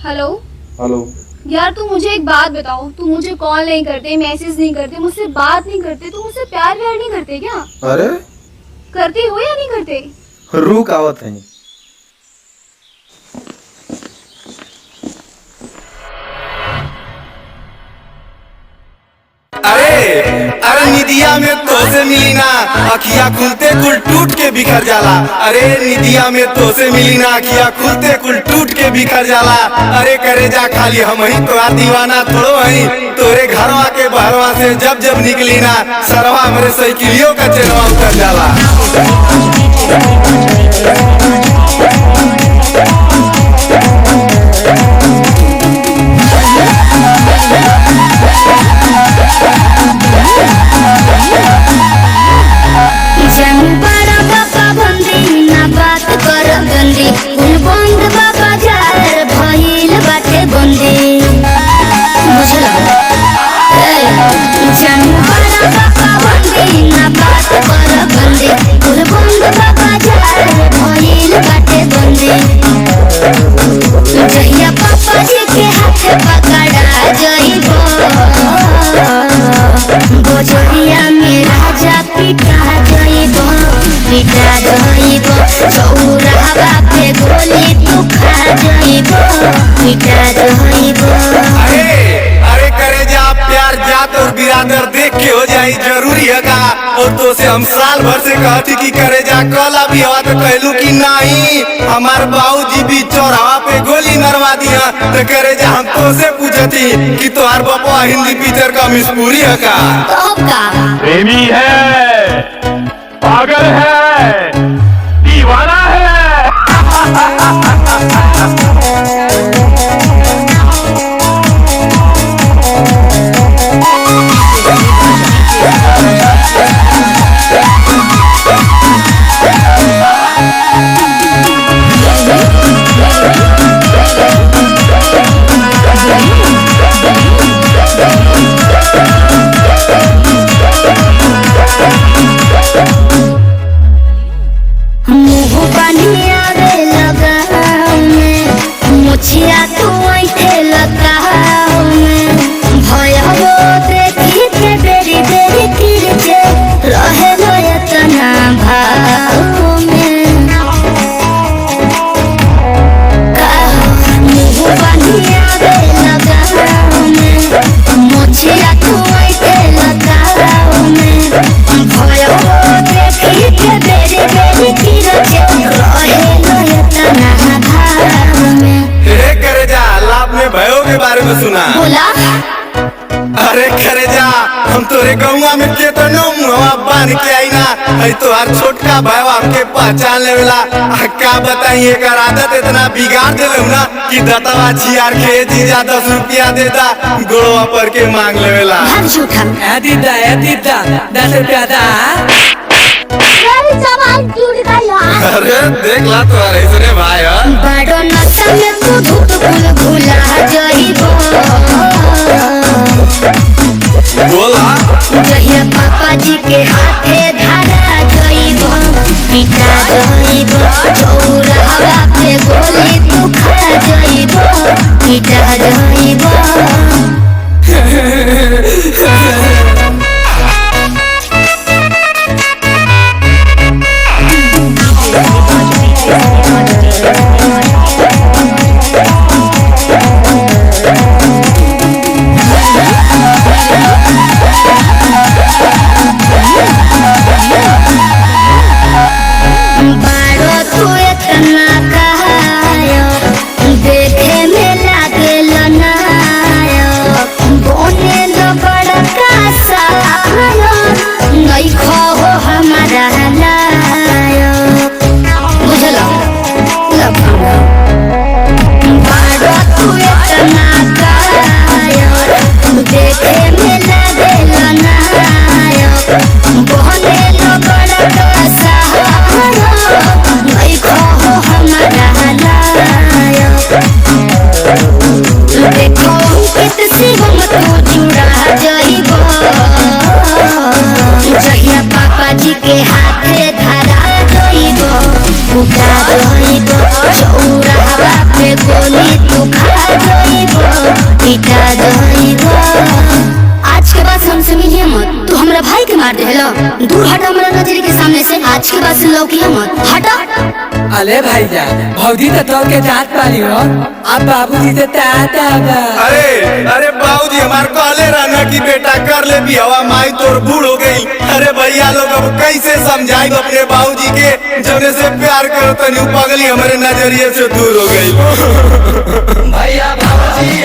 Hello. Hello यार तू मुझे एक बात बताओ, तू मुझे कॉल नहीं करते, मैसेज नहीं करते, मुझसे बात नहीं करते, तू मुझसे प्यार व्यार नहीं करते क्या? अरे करते हो या नहीं करते? रुक आवत है। अरे अरे निदिया में तो से मिली ना अखिया खुलते कुल टूट के बिखर जाला। अरे निदिया में तो से मिली ना अखिया खुलते कुल टूट के बिखर जाला। अरे करे जा खाली हम ही तो दीवाना थोड़ो हई, तोरे घरवा के बहरवा से जब जब निकली ना सरवा मेरे साइकिलियों का चेनवा उतर जाला। अरे करे जा प्यार जात और बिरादर देख के हो जाई जरूरी है का। और तो से हम साल भर से कहती कि करे जा कल अभी हवा तो कहलू कि नहीं, हमार बाबूजी भी चौराहा पे गोली मरवा दिया। तो करे जा हम तो से पूछती कि तुम्हार बापा हिंदी पिक्चर का मिसपूरी है का। प्रेमी है, पागल है, दीवाना है। भयो के बारे में सुना बोला। अरे करे जा हम तोरे गौवा में केतनो मुहवा बांध के आई ना है तोहार छोटका भाईवा हमके पहचान लेवेला। का बताई एकर आदत इतना बिगाड़ देले ना कि दतवा छियार के जीजा 10 रुपया देता गोड़वा पर के मांग लेवेला। दीदा 10 रुपया दा। अरे देख ला तुम्हारे इसने भाई बड़ो नशा में तू धूप फूल भूला जाइबो। बोला जहिया पापा जी के हाथे धारा जाइबो, पिटा जाइबो, चौराहा पे गोली तू खा जाइबो, पिटा जाइबो। बारो फाड़ दे। हेलो दूर हटा मेरा नजर के सामने से, आज के बाद से लौकिया मत, हटा। अरे भैया भौजी तो तोड़ के जात पाली हो, अब बाबूजी से ताता बा। अरे बाबूजी हमार कहले रहना कि बेटा कर ले भी हवा, माई तोर बूढ़ हो गई। अरे भैया लोग अब कैसे समझाई अपने बाबूजी के, जौने से प्यार करो तनी पगली हमारे नजरिए से दूर हो गई। भैया बाबूजी